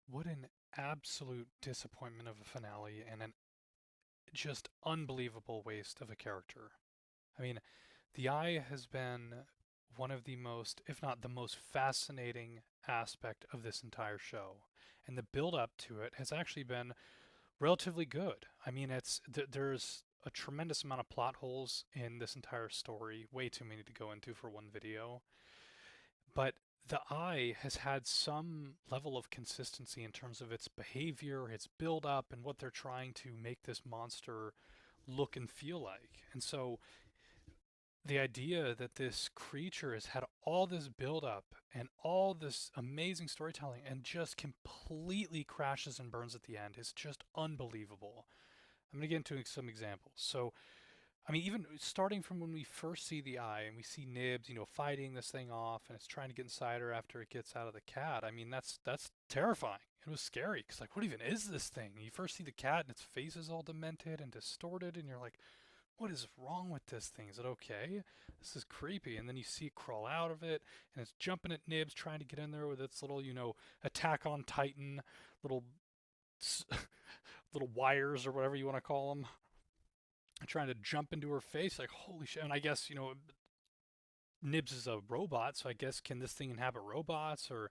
What an absolute disappointment of a finale and an just unbelievable waste of a character. I mean, the Eye has been one of the most, if not the most fascinating aspect of this entire show. And the build up to it has actually been relatively good. I mean, there's a tremendous amount of plot holes in this entire story, way too many to go into for one video. But the Eye has had some level of consistency in terms of its behavior, its build up, and what they're trying to make this monster look and feel like. And so the idea that this creature has had all this build up and all this amazing storytelling and just completely crashes and burns at the end is just unbelievable. I'm going to get into some examples. So, I mean, even starting from when we first see the Eye and we see Nibs, fighting this thing off and it's trying to get inside her after it gets out of the cat. I mean, that's terrifying. It was scary because, like, what even is this thing? You first see the cat and its face is all demented and distorted, and you're like, what is wrong with this thing? Is it okay? This is creepy. And then you see it crawl out of it, and it's jumping at Nibs, trying to get in there with its little, Attack on Titan, little little wires or whatever you want to call them, trying to jump into her face. Like, holy shit! And I guess Nibs is a robot, so I guess can this thing inhabit robots, or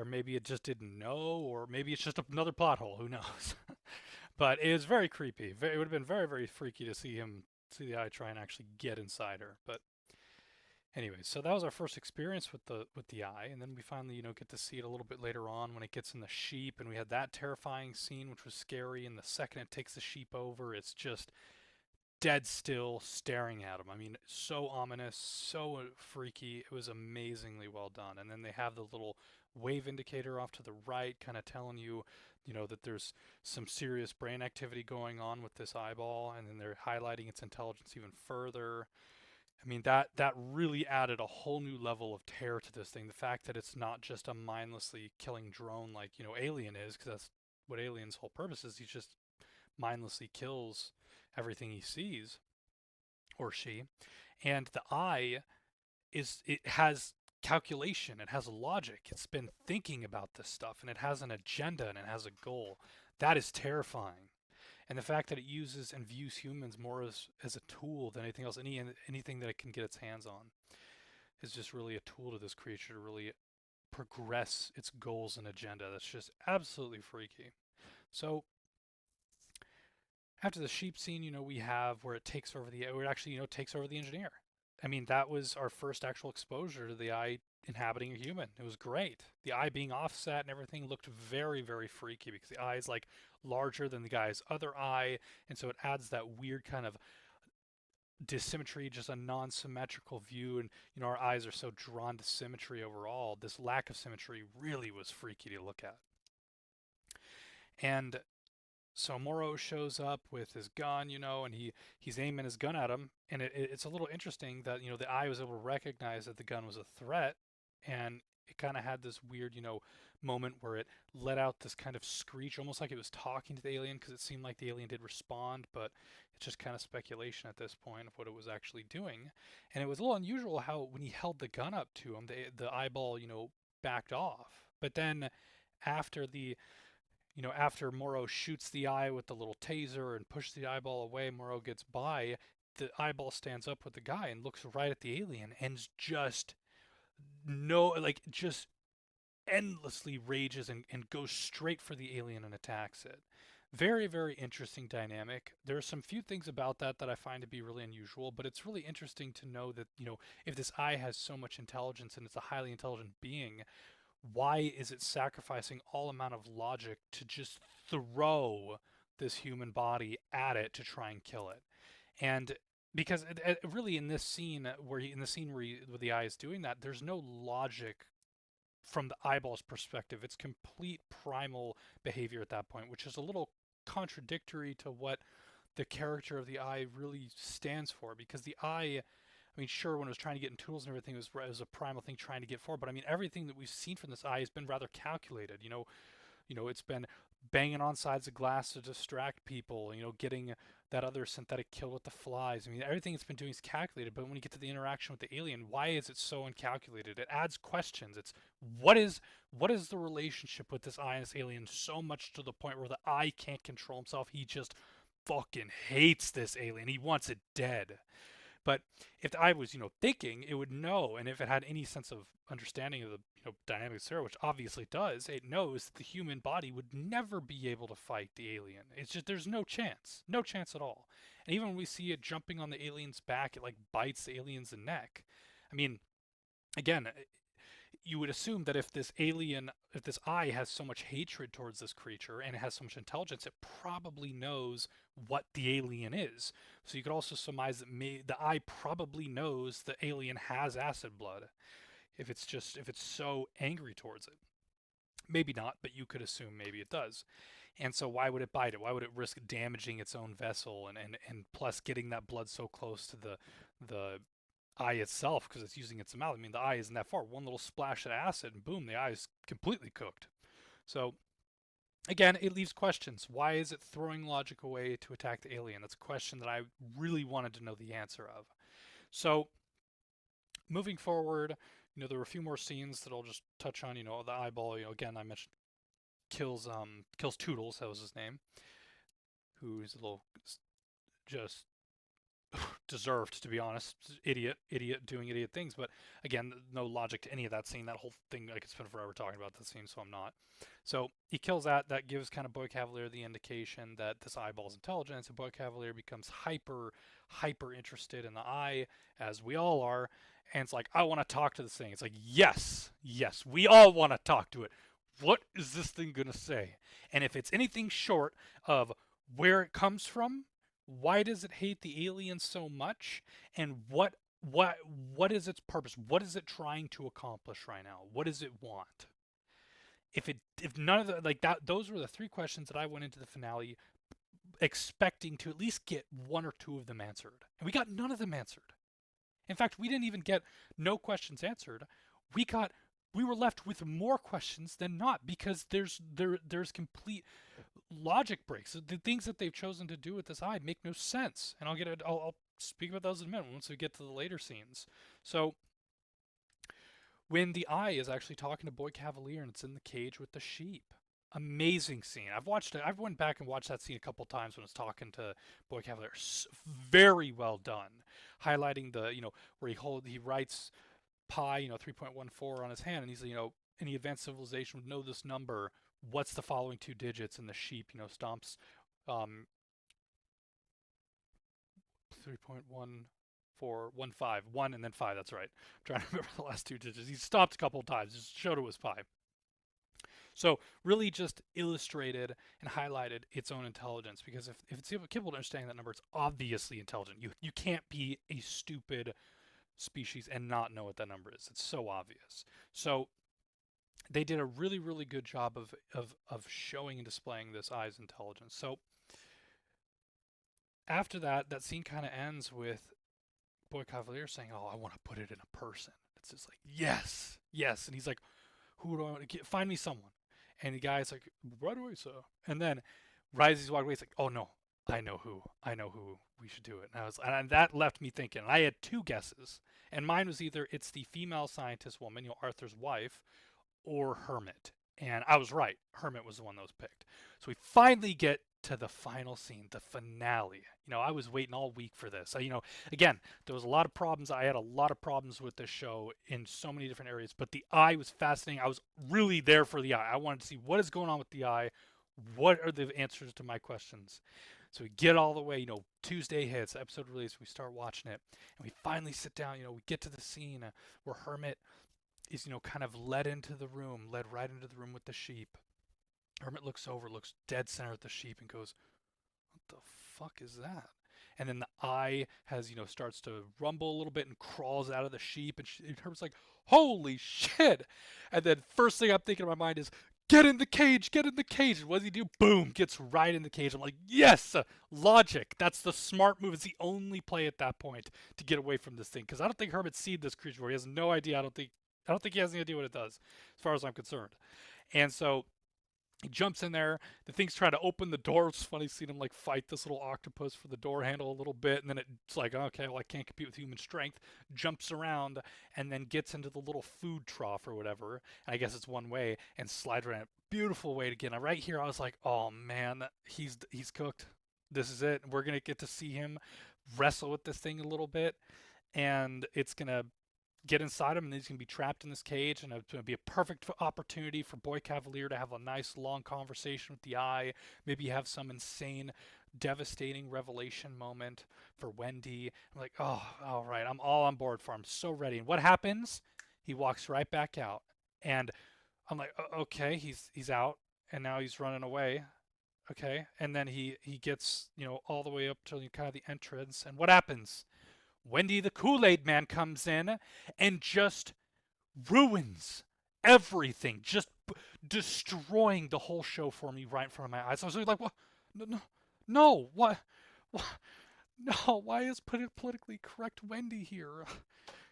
maybe it just didn't know, or maybe it's just another plot hole. Who knows? But it was very creepy. It would have been very, very freaky to see the Eye try and actually get inside her. But anyway, so that was our first experience with the Eye, and then we finally, get to see it a little bit later on when it gets in the sheep, and we had that terrifying scene, which was scary. And the second it takes the sheep over, it's just dead still, staring at him. I mean, so ominous, so freaky. It was amazingly well done. And then they have the little wave indicator off to the right, kind of telling you, that there's some serious brain activity going on with this eyeball, and then they're highlighting its intelligence even further. I mean, that really added a whole new level of terror to this thing. The fact that it's not just a mindlessly killing drone like, Alien is, because that's what Alien's whole purpose is. He just mindlessly kills everything he sees, or she. And the Eye it has calculation, it has logic, it's been thinking about this stuff, and it has an agenda and it has a goal. That is terrifying. And the fact that it uses and views humans more as a tool than anything else, anything that it can get its hands on, is just really a tool to this creature to really progress its goals and agenda. That's just absolutely freaky. So after the sheep scene, we have where it actually, takes over the engineer. I mean, that was our first actual exposure to the Eye inhabiting a human. It was great. The Eye being offset and everything looked very, very freaky because the eye is like larger than the guy's other eye, and so it adds that weird kind of dysymmetry, just a non-symmetrical view. And our eyes are so drawn to symmetry overall. This lack of symmetry really was freaky to look at. And so Moro shows up with his gun, and he's aiming his gun at him, and it's a little interesting that the Eye was able to recognize that the gun was a threat, and it kind of had this weird, moment where it let out this kind of screech, almost like it was talking to the alien, because it seemed like the alien did respond, but it's just kind of speculation at this point of what it was actually doing. And it was a little unusual how when he held the gun up to him, the eyeball, backed off. But then after after Moro shoots the Eye with the little taser and pushes the eyeball away, Moro gets by. The eyeball stands up with the guy and looks right at the alien and just just endlessly rages and goes straight for the alien and attacks it. Very, very interesting dynamic. There are some few things about that I find to be really unusual, but it's really interesting to know that, if this Eye has so much intelligence and it's a highly intelligent being, why is it sacrificing all amount of logic to just throw this human body at it to try and kill it? And because really in this scene where the Eye is doing that, there's no logic from the eyeball's perspective. It's complete primal behavior at that point, which is a little contradictory to what the character of the Eye really stands for. Because the Eye, I mean, sure, when it was trying to get in tools and everything, it was a primal thing trying to get forward. But I mean, everything that we've seen from this Eye has been rather calculated. It's been banging on sides of glass to distract people, getting that other synthetic kill with the flies. I mean, everything it's been doing is calculated, but when you get to the interaction with the alien, why is it so uncalculated? It adds questions. It's what is what is the relationship with this eye and this alien so much to the point where the eye can't control himself? He just fucking hates this alien. He wants it dead. But if the eye was, thinking, it would know, and if it had any sense of understanding of the, dynamics there, which obviously it does, it knows that the human body would never be able to fight the alien. It's just there's no chance at all. And even when we see it jumping on the alien's back, it like bites the alien's neck. I mean, again, you would assume that if this eye has so much hatred towards this creature and it has so much intelligence, it probably knows what the alien is. So you could also surmise that the eye probably knows the alien has acid blood if it's so angry towards it. Maybe not, but you could assume maybe it does. And so why would it bite it? Why would it risk damaging its own vessel and plus getting that blood so close to the eye itself because it's using its mouth? I mean, the eye isn't that far. One little splash of acid and boom, the eye is completely cooked. So again, it leaves questions. Why is it throwing logic away to attack the alien? That's a question that I really wanted to know the answer of. So moving forward, there were a few more scenes that I'll just touch on. The eyeball. Again, I mentioned kills Toodles. That was his name. Who's a little just deserved, to be honest. Idiot doing idiot things. But again, no logic to any of that scene. That whole thing, I could spend forever talking about that scene, so I'm not. So he kills that. That gives kind of Boy Cavalier the indication that this eyeball's intelligence, and Boy Cavalier becomes hyper interested in the eye, as we all are. And it's like, I want to talk to this thing. It's like, yes, we all want to talk to it. What is this thing going to say? And if it's anything short of where it comes from, why does it hate the alien so much, and what is its purpose? What is it trying to accomplish right now? What does it want? If none of the like that, those were the three questions that I went into the finale expecting to at least get one or two of them answered, and we got none of them answered. In fact, we didn't even get no questions answered. We were left with more questions than not, because there's complete logic breaks. The things that they've chosen to do with this eye make no sense, and I'll speak about those in a minute once we get to the later scenes. So when the eye is actually talking to Boy Cavalier and it's in the cage with the sheep, amazing scene. I've went back and watched that scene a couple times when it's talking to Boy Cavalier. Very well done, highlighting the where he writes pi 3.14 on his hand, and he's any advanced civilization would know this number. What's the following two digits? And the sheep stomps 3.1415 and then 5. That's right. I'm trying to remember the last two digits. He stopped a couple of times, just showed it was pi. So really just illustrated and highlighted its own intelligence, because if it's capable of understanding that number, it's obviously intelligent. You can't be a stupid species and not know what that number is. It's so obvious. So they did a really, really good job of showing and displaying this eye's intelligence. So after that scene kind of ends with Boy Cavalier saying, "Oh, I want to put it in a person." It's just like, yes, and he's like, "Who do I want to get? Find me someone." And the guy's like, "Right away, sir." And then Risey's walking away. He's like, "Oh no, I know who we should do it." And that left me thinking. I had two guesses, and mine was either it's the female scientist woman, Arthur's wife, or Hermit. And I was right. Hermit was the one that was picked. So we finally get to the final scene, the finale. I was waiting all week for this. Again, there was a lot of problems. I had a lot of problems with this show in so many different areas, but the eye was fascinating. I was really there for the eye. I wanted to see what is going on with the eye. What are the answers to my questions? So we get all the way, Tuesday hits, episode release, we start watching it, and we finally sit down, we get to the scene where Hermit is, kind of led right into the room with the sheep. Hermit looks over, looks dead center at the sheep and goes, "What the fuck is that?" And then the eye has, starts to rumble a little bit and crawls out of the sheep, and Hermit's like, "Holy shit!" And then first thing I'm thinking in my mind is, get in the cage. And what does he do? Boom, gets right in the cage. I'm like, yes, logic. That's the smart move. It's the only play at that point to get away from this thing, because I don't think Hermit's seen this creature before. He has no idea. I don't think he has any idea what it does, as far as I'm concerned. And so He jumps in there. The thing's trying to open the door. It's funny seeing him like fight this little octopus for the door handle a little bit, and then it's like, okay, well I can't compete with human strength. Jumps around and then gets into the little food trough or whatever. And I guess it's one way and slides around. Beautiful way to get in. Right here, I was like, oh man, he's cooked. This is it. We're gonna get to see him wrestle with this thing a little bit, and it's gonna get inside him, and he's going to be trapped in this cage, and it's going to be a perfect opportunity for Boy Cavalier to have a nice long conversation with the Eye, maybe have some insane devastating revelation moment for Wendy. I'm like, oh, all right, I'm all on board for him, so ready. And what happens? He walks right back out, and I'm like, okay, he's out, and now he's running away. Okay, and then he gets all the way up to kind of the entrance, and what happens? Wendy the Kool-Aid Man comes in and just ruins everything, just destroying the whole show for me right in front of my eyes. I was like, what? No, no, no, what? No, why is politically correct Wendy here?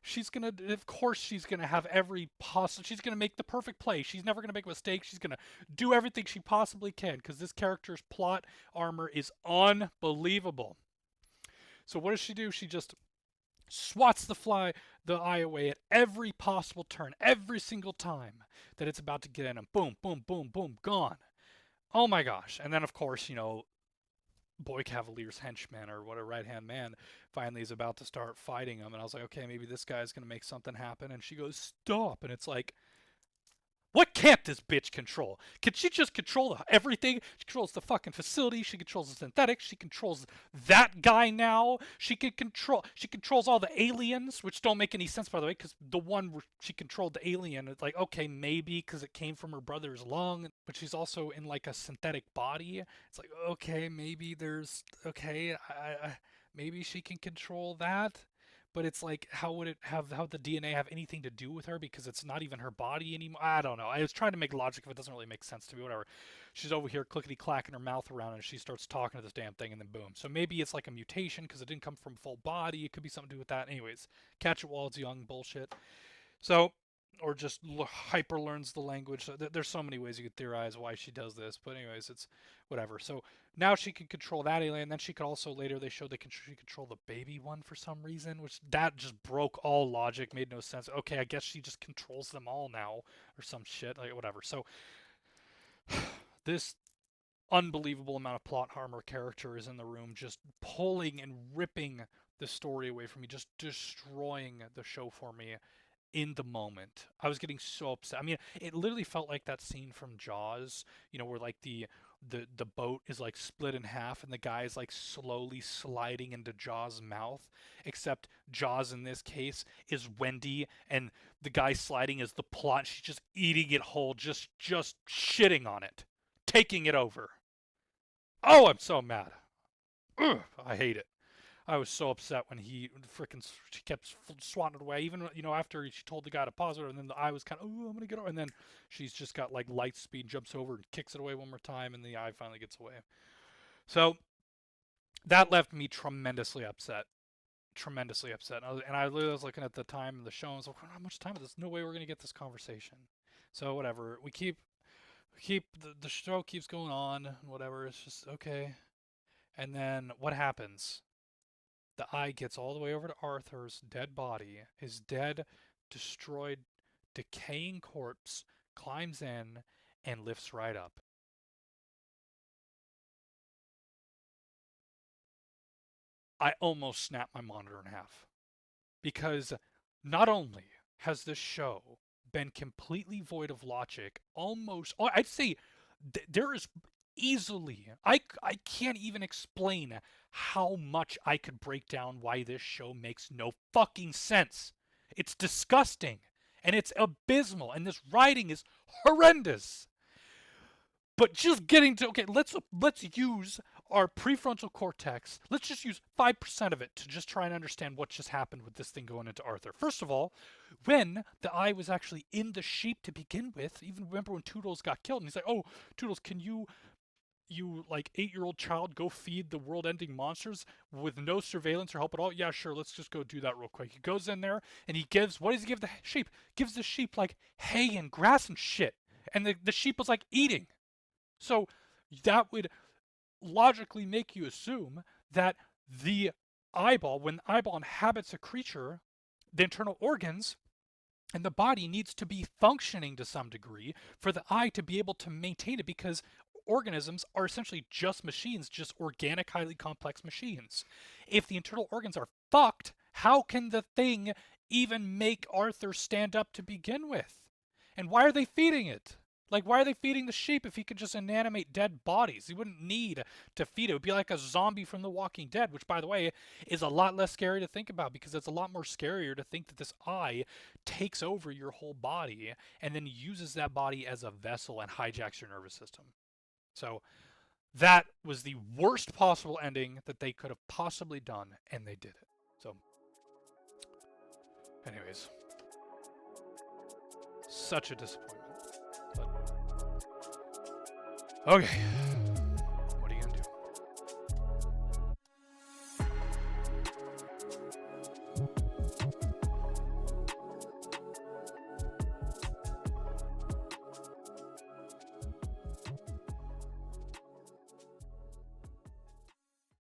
She's gonna, of course, she's gonna have every possible. She's gonna make the perfect play. She's never gonna make a mistake. She's gonna do everything she possibly can because this character's plot armor is unbelievable. So what does she do? She just swats the eye away at every possible turn, every single time that it's about to get in him. Boom, boom, boom, boom, gone. Oh my gosh. And then, of course, Boy Cavalier's henchman or what a right hand man finally is about to start fighting him. And I was like, okay, maybe this guy's going to make something happen. And she goes, stop. And it's like, what can't this bitch control? Can she just control everything? She controls the fucking facility. She controls the synthetics. She controls that guy now. She controls all the aliens, which don't make any sense, by the way, because the one where she controlled the alien, it's like, okay, maybe because it came from her brother's lung, but she's also in like a synthetic body. It's like, okay, maybe maybe she can control that. But it's like, how the DNA have anything to do with her because it's not even her body anymore? I don't know. I was trying to make logic of it. Doesn't really make sense to me. Whatever. She's over here clickety clacking her mouth around and she starts talking to this damn thing and then boom. So maybe it's like a mutation because it didn't come from full body. It could be something to do with that. Anyways, catch it while it's young bullshit. So, or just hyper learns the language. So there's so many ways you could theorize why she does this, but anyways, it's whatever. So now she can control that alien. Then she could also later they showed she control the baby one for some reason, which that just broke all logic, made no sense. Okay, I guess she just controls them all now or some shit, like whatever. So this unbelievable amount of plot armor character is in the room, just pulling and ripping the story away from me, just destroying the show for me in the moment. I was getting so upset. I mean, it literally felt like that scene from Jaws, where like the boat is like split in half and the guy is like slowly sliding into Jaws' mouth. Except Jaws in this case is Wendy and the guy sliding is the plot. She's just eating it whole, just shitting on it, taking it over. Oh, I'm so mad. Ugh, I hate it. I was so upset when she kept swatting it away. Even after she told the guy to pause it, and then the eye was kind of, oh, I'm gonna get over, and then she's just got like light speed, jumps over and kicks it away one more time, and the eye finally gets away. So that left me tremendously upset, tremendously upset. And I literally was looking at the time of the show, and I was like, how much time is this? No way we're gonna get this conversation. So whatever, the show keeps going on, and whatever. It's just okay. And then what happens? The eye gets all the way over to Arthur's dead body, his dead, destroyed, decaying corpse, climbs in, and lifts right up. I almost snapped my monitor in half. Because not only has this show been completely void of logic, I'd say there is easily, I can't even explain how much I could break down why this show makes no fucking sense. It's disgusting and it's abysmal and this writing is horrendous. But just getting to, okay, let's use our prefrontal cortex. Let's just use 5% of it to just try and understand what just happened with this thing going into Arthur. First of all, when the eye was actually in the sheep to begin with, even remember when Toodles got killed and he's like, oh, Toodles, can you like 8-year-old child go feed the world-ending monsters with no surveillance or help at all? Yeah, sure, let's just go do that real quick. He goes in there and what does he give the sheep? Gives the sheep like hay and grass and shit. And the sheep was like eating. So that would logically make you assume that the eyeball, when the eyeball inhabits a creature, the internal organs and the body needs to be functioning to some degree for the eye to be able to maintain it, because organisms are essentially just machines, just organic, highly complex machines. If the internal organs are fucked, how can the thing even make Arthur stand up to begin with? And why are they feeding it? Like, why are they feeding the sheep if he could just inanimate dead bodies? He wouldn't need to feed it. It would be like a zombie from The Walking Dead, which, by the way, is a lot less scary to think about, because it's a lot more scarier to think that this eye takes over your whole body and then uses that body as a vessel and hijacks your nervous system. So that was the worst possible ending that they could have possibly done, and they did it. So, anyways, such a disappointment. But, okay.